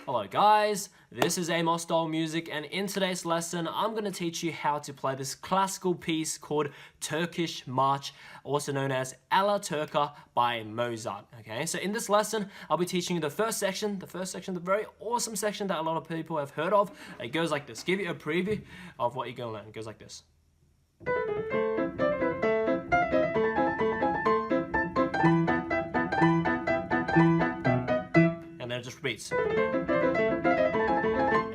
Hello guys, this is Amosdoll Music, and in today's lesson I'm going to teach you how to play this classical piece called Turkish March, also known as Alla Turca by Mozart. Okay, so in this lesson I'll be teaching you the first section, the very awesome section that a lot of people have heard of. It goes like this. Give you a preview of what you're going to learn. It goes like this. And then it just repeats,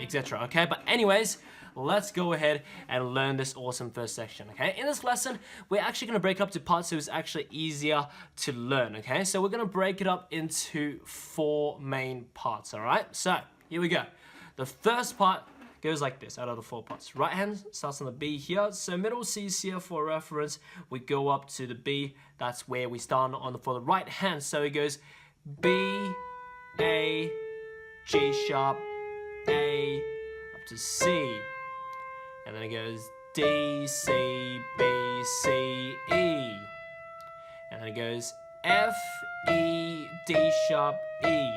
etc. Okay, but anyways, let's go ahead and learn this awesome first section. Okay, in this lesson we're actually going to break it up to parts so it's actually easier to learn. Okay, so we're going to break it up into 4 main parts. All right, so here we go. The first part goes like this out of the 4 parts. Right hand starts on the B here, so middle C's here for reference. We go up to the B, that's where we start on for the right hand. So it goes B, A, G sharp, A, up to C, and then it goes D, C, B, C, E, and then it goes F, E, D sharp, E,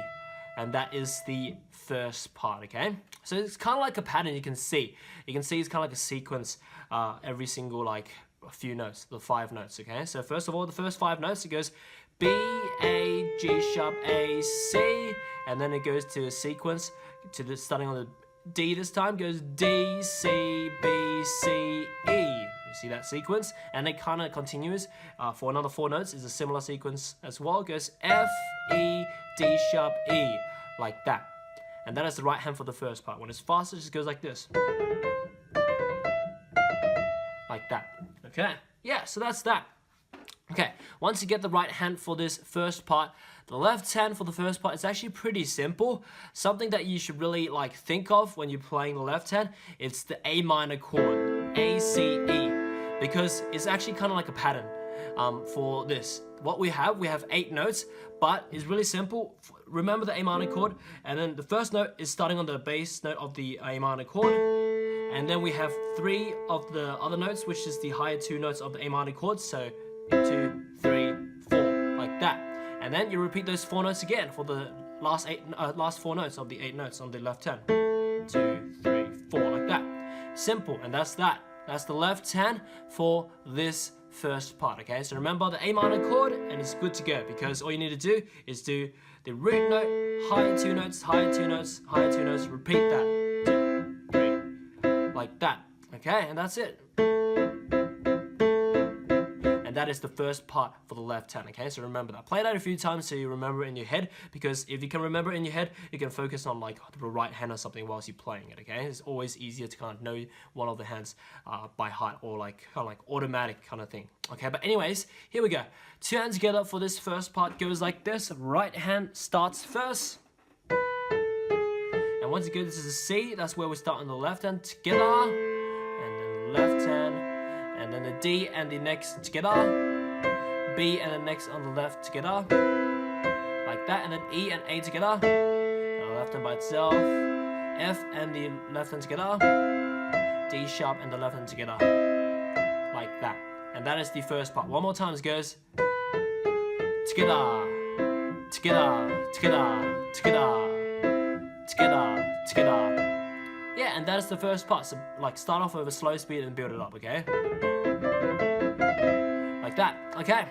and that is the first part. Okay, so it's kind of like a pattern. You can see it's kind of like a sequence, every single like a few notes, the 5 notes. Okay, so first of all, the first 5 notes, it goes B, A, G sharp, A, C, and then it goes to a sequence to the starting on the D this time, goes D, C, B, C, E. You see that sequence? And it kind of continues for another 4 notes. Is a similar sequence as well. It goes F, E, D sharp, E, like that. And that is the right hand for the first part. When it's fast, it just goes like this. Like that. Okay? Yeah, so that's that. Okay, once you get the right hand for this first part, the left hand for the first part is actually pretty simple. Something that you should really like think of when you're playing the left hand, it's the A minor chord, A, C, E, because it's actually kind of like a pattern for this. What we have 8 notes, but it's really simple. Remember the A minor chord, and then the first note is starting on the bass note of the A minor chord, and then we have 3 of the other notes, which is the higher 2 notes of the A minor chord, so 2, 3, 4, like that. And then you repeat those 4 notes again for the last 4 notes of the 8 notes on the left hand. 2, 3, 4, like that. Simple, and that's that. That's the left hand for this first part. Okay, so remember the A minor chord, and it's good to go, because all you need to do is do the root note, higher 2 notes, higher 2 notes, higher 2 notes. Repeat that. 2, 3, like that. Okay, and that's it. And that is the first part for the left hand. Okay, so remember that. Play that a few times so you remember it in your head, because if you can remember it in your head, you can focus on like the right hand or something whilst you're playing it. Okay, it's always easier to kind of know one of the hands by heart, or like kind of like automatic kind of thing. Okay, but anyways, here we go. 2 hands together for this first part goes like this. Right hand starts first, and once you go, this is a C. That's where we start on the left hand together, and then left hand, and then the D and the next together, B and the next on the left together, like that, and then E and A together, and the left hand by itself, F and the left hand together, D sharp and the left hand together, like that. And that is the first part. One more time, it goes together, together, together, together, together, together. Yeah, and that is the first part. So like start off with a slow speed and build it up, okay? Like that, okay?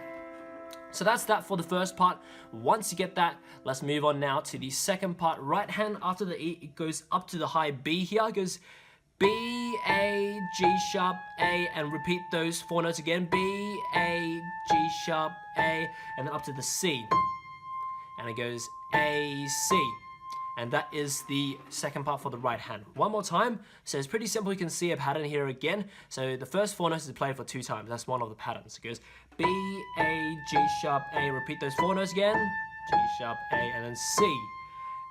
So that's that for the first part. Once you get that, let's move on now to the second part. Right hand after the E, it goes up to the high B here. It goes B, A, G sharp, A, and repeat those 4 notes again. B, A, G sharp, A, and then up to the C. And it goes A, C. And that is the second part for the right hand. One more time. So it's pretty simple. You can see a pattern here again. So the first 4 notes is played for 2 times. That's one of the patterns. It goes B, A, G sharp, A. Repeat those 4 notes again. G sharp, A, and then C.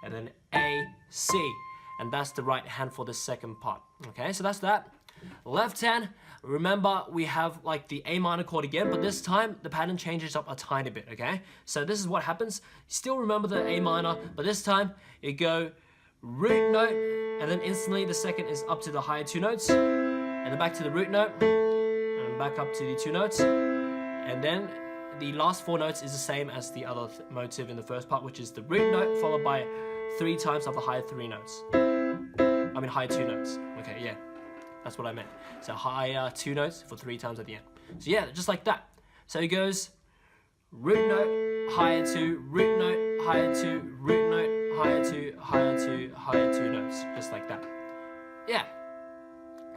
And then A, C. And that's the right hand for the second part. Okay, so that's that. Left hand, remember we have like the A minor chord again, but this time the pattern changes up a tiny bit, okay? So this is what happens. Still remember the A minor, but this time you go root note, and then instantly the second is up to the higher 2 notes, and then back to the root note, and back up to the 2 notes, and then the last 4 notes is the same as the other motive in the first part, which is the root note followed by 3 times of the higher 3 notes. I mean higher 2 notes. Okay, yeah, that's what I meant. So higher 2 notes for 3 times at the end. So yeah, just like that. So it goes root note, higher 2, root note, higher 2, root note, higher 2, higher 2, higher 2 notes, just like that. Yeah.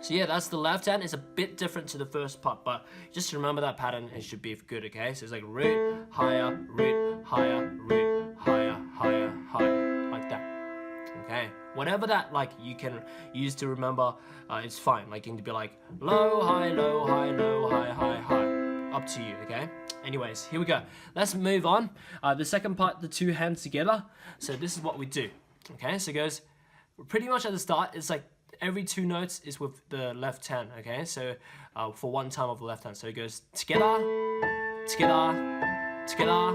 So yeah, that's the left hand. It's a bit different to the first part, but just remember that pattern, it should be good, okay? So it's like root, higher, root, higher, root, higher, higher, higher, like that. Okay, whatever that like you can use to remember, it's fine. Like you can be like low, high, low, high, low, high, high, high. Up to you, okay? Anyways, here we go. Let's move on. The second part, the 2 hands together. So this is what we do. Okay, so it goes pretty much at the start. It's like every 2 notes is with the left hand. Okay, so for 1 time of the left hand. So it goes together, together, together,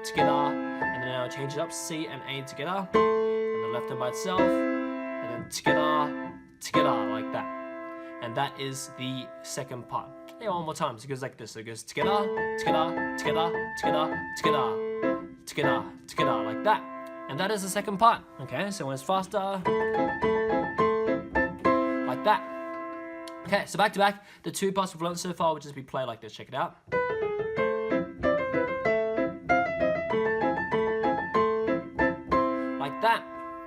together, and then I'll change it up. C and A together. Left hand by itself, and then together, together, like that. And that is the second part. Yeah, one more time. So it goes like this. So it goes together, together, together, together, together, together, together, like that. And that is the second part. Okay, so when it's faster, like that. Okay, so back to back, the 2 parts we've learned so far will just be played like this. Check it out. Like that.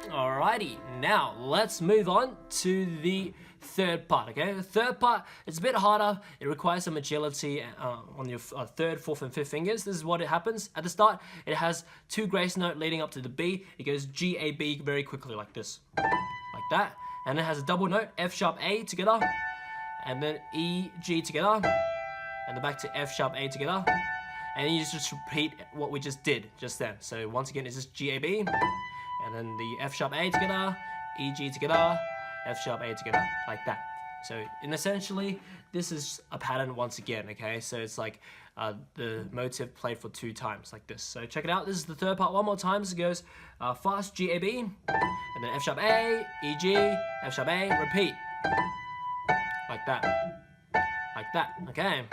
Alrighty, now let's move on to the third part, okay? The third part, it's a bit harder. It requires some agility on your 3rd, 4th, and 5th fingers. This is what it happens. At the start, it has 2 grace notes leading up to the B. It goes G, A, B very quickly like this, like that. And it has a double note, F sharp, A together, and then E, G together, and then back to F sharp, A together. And you just repeat what we just did just then. So once again, it's just G, A, B. And then the F sharp A together, E, G together, F sharp A together, like that. So essentially, this is a pattern once again, okay? So it's like the motive played for 2 times, like this. So check it out, this is the third part. One more time, so it goes fast, G, A, B, and then F sharp A, E, G, F sharp A, repeat. Like that, okay?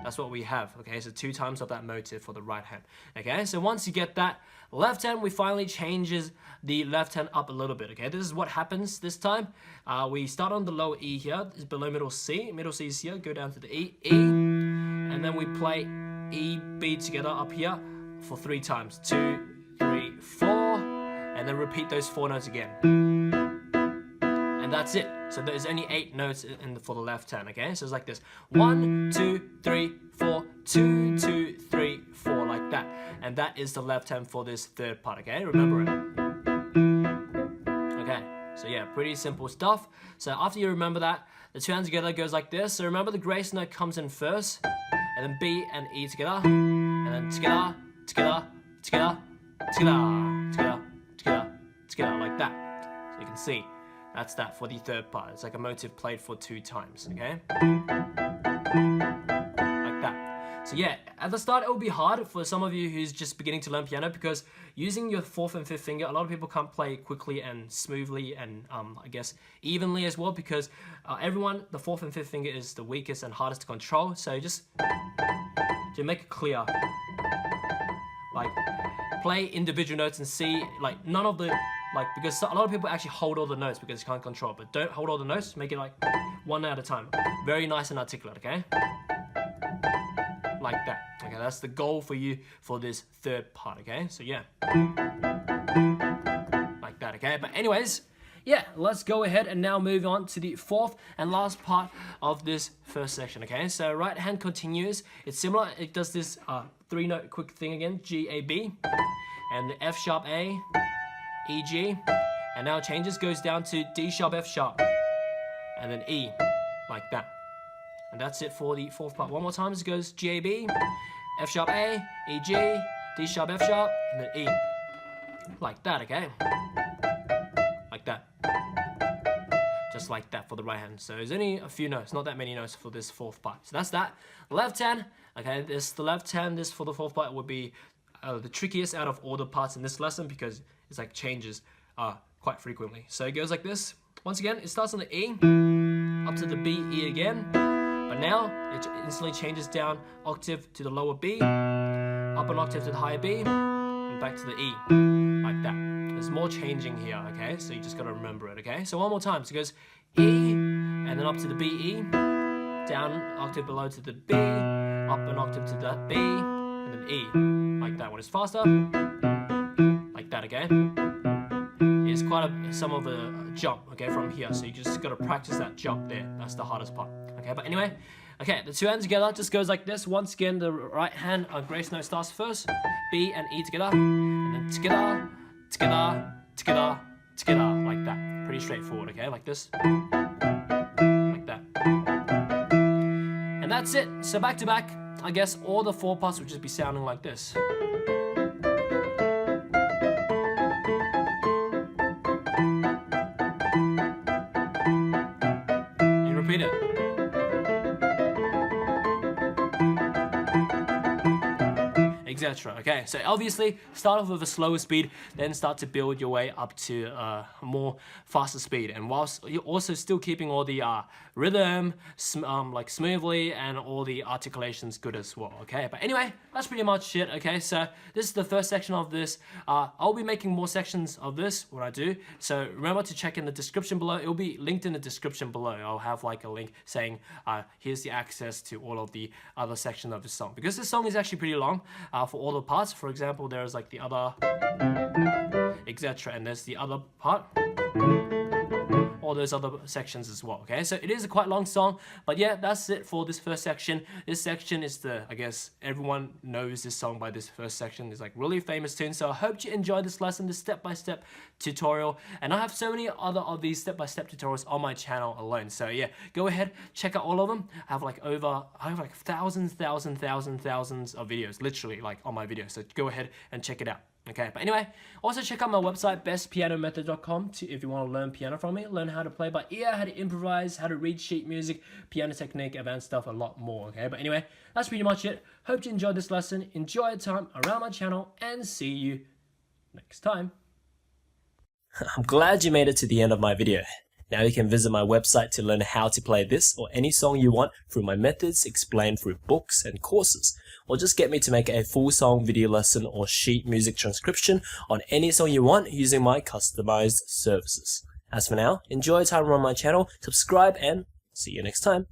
That's what we have, okay? So 2 times of that motive for the right hand, okay? So once you get that, left hand, we finally changes the left hand up a little bit, okay? This is what happens this time. We start on the lower E here, it's below middle C. Middle C is here, go down to the E, E, and then we play E, B together up here for 3 times. 2, 3, 4, and then repeat those 4 notes again. And that's it. So there's only 8 notes for the left hand, okay? So it's like this. 1, 2, 3, 4, 2, 2, 3, 4, like that. And that is the left hand for this third part, okay? Remember it. Okay, so yeah, pretty simple stuff. So after you remember that, the 2 hands together goes like this. So remember the grace note comes in first, and then B and E together, and then together, together, together, together, together, together, together, like that. So you can see. That's that for the third part. It's like a motive played for 2 times, okay? Like that. So yeah, at the start it will be hard for some of you who's just beginning to learn piano, because using your 4th and 5th finger, a lot of people can't play quickly and smoothly and I guess evenly as well, because everyone, the 4th and 5th finger is the weakest and hardest to control. So just to make it clear, like play individual notes and see, like none of the, like, because a lot of people actually hold all the notes because you can't control it, but don't hold all the notes, make it like 1 at a time. Very nice and articulate, okay? Like that. Okay, that's the goal for you for this third part, okay? So yeah. Like that, okay? But anyways, yeah, let's go ahead and now move on to the 4th and last part of this first section, okay? So right hand continues. It's similar. It does this 3-note quick thing again, G, A, B, and the F sharp A, E, G, and now it changes, goes down to D sharp, F sharp, and then E, like that. And that's it for the 4th part. One more time, it goes G, A, B, F sharp, A, E, G, D sharp, F sharp, and then E. Like that, okay? Like that. Just like that for the right hand. So there's only a few notes, not that many notes for this 4th part. So that's that. Left hand, okay, this the left hand, this for the 4th part would be the trickiest out of all the parts in this lesson, because it's like changes quite frequently. So it goes like this. Once again, it starts on the E, up to the B, E again, but now it instantly changes down octave to the lower B, up an octave to the higher B, and then back to the E, like that. There's more changing here, okay? So you just gotta remember it, okay? So one more time. So it goes E, and then up to the B, E, down an octave below to the B, up an octave to the B, and then E, like that. When it's faster, like that, okay? It's quite some of a jump, okay, from here. So you just gotta practice that jump there. That's the hardest part, okay? But anyway, okay, the two hands together just goes like this. Once again, the right hand grace note starts first, B and E together, and then together, together, together, together, like that. Pretty straightforward, okay? Like this, like that. And that's it. So back to back, I guess all the 4 parts would just be sounding like this. And repeat it. Etc. Okay, so obviously start off with a slower speed, then start to build your way up to a more faster speed, and whilst you're also still keeping all the rhythm like smoothly and all the articulations good as well. Okay, but anyway, that's pretty much it. Okay, so this is the first section of this. I'll be making more sections of this when I do, so remember to check in the description below. It'll be linked in the description below. I'll have like a link saying here's the access to all of the other sections of the song, because this song is actually pretty long. For all the parts, for example, there's like the other, etc., and there's the other part, all those other sections as well. Okay, so it is a quite long song, but yeah, that's it for this first section. This section is I guess everyone knows this song by this first section. It's like really famous tune. So I hope you enjoyed this lesson, this step-by-step tutorial, and I have so many other of these step-by-step tutorials on my channel alone. So yeah, go ahead, check out all of them. I have like thousands of videos, literally like on my videos. So go ahead and check it out. Okay, but anyway, also check out my website, bestpianomethod.com, if you want to learn piano from me, learn how to play by ear, how to improvise, how to read sheet music, piano technique, advanced stuff, a lot more, okay? But anyway, that's pretty much it. Hope you enjoyed this lesson, enjoy your time around my channel, and see you next time. I'm glad you made it to the end of my video. Now you can visit my website to learn how to play this or any song you want through my methods explained through books and courses, or just get me to make a full song video lesson or sheet music transcription on any song you want using my customized services. As for now, enjoy your time around my channel, subscribe, and see you next time.